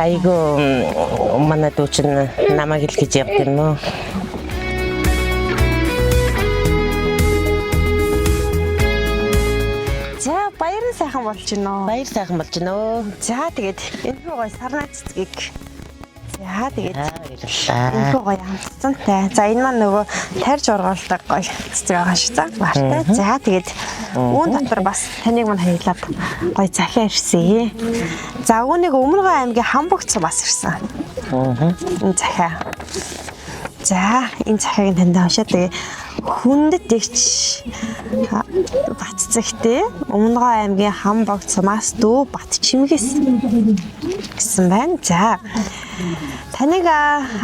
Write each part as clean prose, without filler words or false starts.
Айгу манай дүү чинь намайг л гэж явд юм уу? За баярын сайхан болж байна уу? Баяр сайхан болж байна уу? За тэгээд энэ гой сарнаа цэцгийг. За тэгээд баярлалаа. энэ гой амтцантай. За энэ маань нөгөө тарж ургаалдаг гой цэцэг байгаа шүү за. Баартай. За тэгээд үүн дотор бас таныг мань хаялаад гой захиа ирсэн. За үүнийг Өмнөгөө аймгийн Хамбогц бас ирсэн. Энэ захиа. За энэ захиаг танд уншаад тэгээ хүндэт игч Батцэгтэй Өмнөгөө аймгийн Хамбогц Мас дүү Бат Чимгээс гэсэн байна. За таныг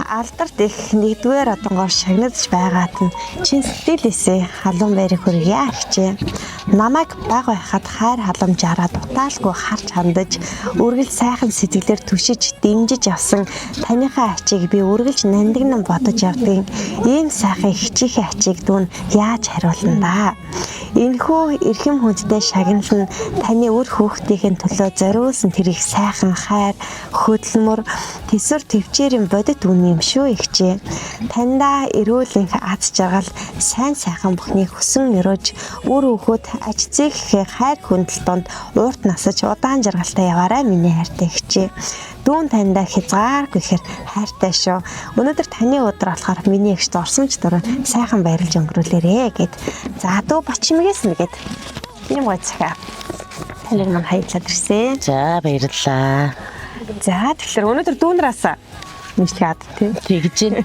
алдарт их нэгдүгээр одонгоор шагнадж байгаад нь чин сэтгэлээсээ халуун байрыг хүргье гэжээ. Намайг баг байхад хайр халамжаараа дутаалгүй харж хандаж үргэлж сайхан сэтгэлээр түшиж дэмжиж явсан таныхаа ачийг би үргэлж нандинан бодож явдгийн ийм сайхан хичээхээ ачийг дүүн яаж хариулна да. Энэхүү эрхэм хүндтэй шагнал нь таны үр хүүхдийн төлөө зориулсан тэр их сайхан хайр хөдөлмөр тэсвэр төвчээрийн бодит үн юм шүү ихжээ. Таньда эрүүл энх аз жаргал сайн сайхан бүхний хөсөн нөрөөж үр хүүхэд аж зээх хайр хүндэл донд уурт насаж удаан жаргалтай яваарай миний хайртай ихжээ. Дүүн таньда хязгааргүй ихэр хайртай шүү. Өнөөдөр таны өдөр болохоор миний эгчд орсонч дөрөв сайхан баярлж өнгөрүүлээрэ гэд. За дүү Бачимгээс нэгэд ийм гой захиа. Таныг мань хаялаад ирсэн. За баярлалаа. За тэгэхээр өнөөдөр дүүнраас нэжлээд тэгж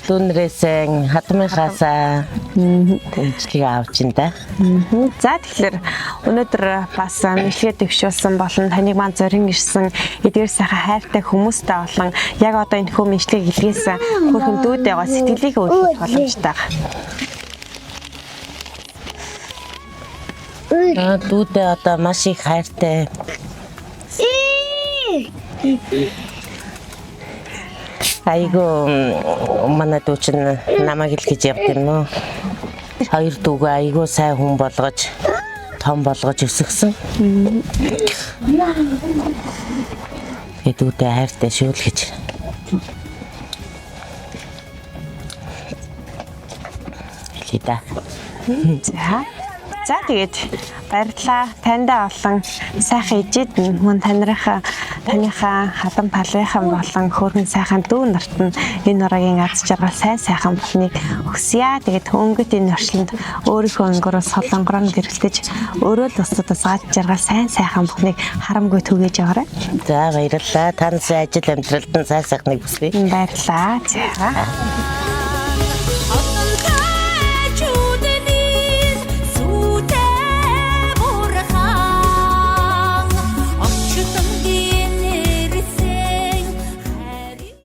дүүнрээсэн хатмынхаасаа тэмцлийг авч ин да. За тэгэхээр өнөөдөр бас мэдлэгээ төвшүүлсэн болон таныг маань зорин ирсэн эдгээр сайхан хайртай хүмүүстэй болон яг одоо энэ хөө мэдлэгийг илгээсэн хөрхөн дүүтэйгээ сэтгэлийг өөрчлөх боломжтой. Дүүдээ одоо маш их хайртай. Айгу манай дүү чинь намайг л гэж явд юм уу? Хоёр дүүгээ айгу сайн хүн болгож том болгож өсгсөн. Дүүдээ хайртай шүү л гэж. Хэлээ. За тэгээд баярлалаа. Таньда олон сайхан ижид хүн таныхаа халан палынхан болон хөөрхөн сайхан дүү нарт нь энэ урагийн аз жаргал сайн сайхан бүхнийг хүсье. Тэгээд өнгөт энэ орчлонд өөрийнхөө өнгөрөө солонгороо гэрэлтэж өөрөө л бусдаас аз жаргал сайн сайхан бүхнийг харамгүй түгээж яваарай. За баярлалаа. Тань сайн ажил амьдралд нь сайн сайхныг хүсье. Баярлалаа. За.